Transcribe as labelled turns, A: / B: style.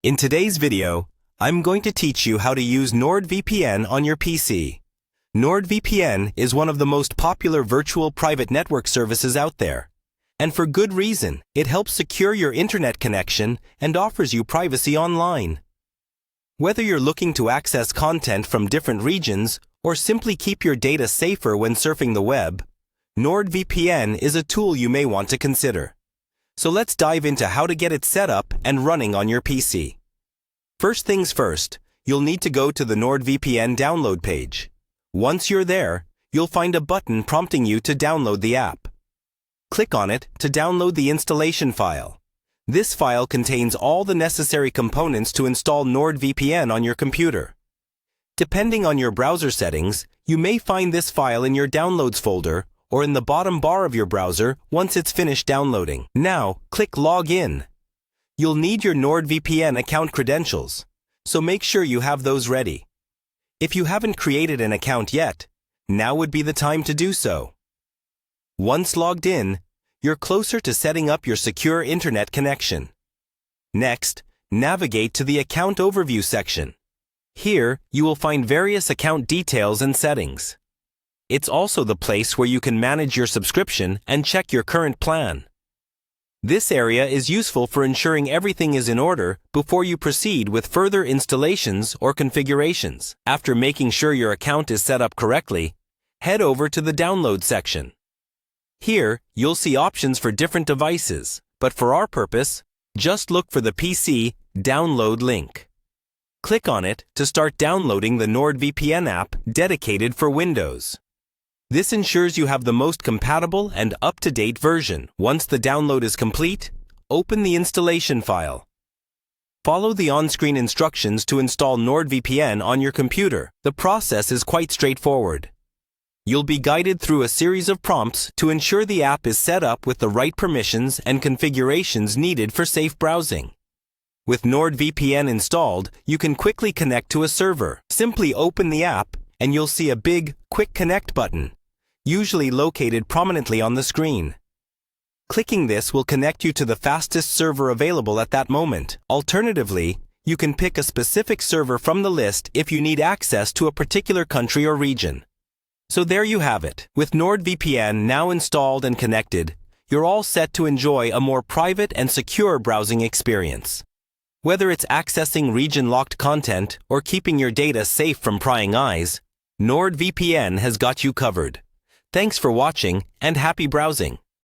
A: In today's video, I'm going to teach you how to use Nordvpn on your PC. Nordvpn is one of the most popular virtual private network services out there. And for good reason, it helps secure your internet connection and offers you privacy online. Whether you're looking to access content from different regions or simply keep your data safer when surfing the web, Nordvpn is a tool you may want to consider. So let's dive into how to get it set up and running on your PC. First things first, you'll need to go to the Nordvpn download page. Once you're there, you'll find a button prompting you to download the app. Click on it to download the installation file. This file contains all the necessary components to install Nordvpn on your computer. Depending on your browser settings, you may find this file in your Downloads folder or in the bottom bar of your browser once it's finished downloading. Now, click Log In. You'll need your Nordvpn account credentials, so make sure you have those ready. If you haven't created an account yet, now would be the time to do so. Once logged in, you're closer to setting up your secure internet connection. Next, navigate to the Account Overview section. Here, you will find various account details and settings. It's also the place where you can manage your subscription and check your current plan. This area is useful for ensuring everything is in order before you proceed with further installations or configurations. After making sure your account is set up correctly, head over to the Download section. Here, you'll see options for different devices, but for our purpose, just look for the PC download link. Click on it to start downloading the Nordvpn app dedicated for Windows. This ensures you have the most compatible and up-to-date version. Once the download is complete, open the installation file. Follow the on-screen instructions to install Nordvpn on your computer. The process is quite straightforward. You'll be guided through a series of prompts to ensure the app is set up with the right permissions and configurations needed for safe browsing. With Nordvpn installed, you can quickly connect to a server. Simply open the app and you'll see a big Quick Connect button, usually located prominently on the screen. Clicking this will connect you to the fastest server available at that moment. Alternatively, you can pick a specific server from the list if you need access to a particular country or region. So there you have it. With Nordvpn now installed and connected, you're all set to enjoy a more private and secure browsing experience. Whether it's accessing region-locked content or keeping your data safe from prying eyes, Nordvpn has got you covered. Thanks for watching and happy browsing.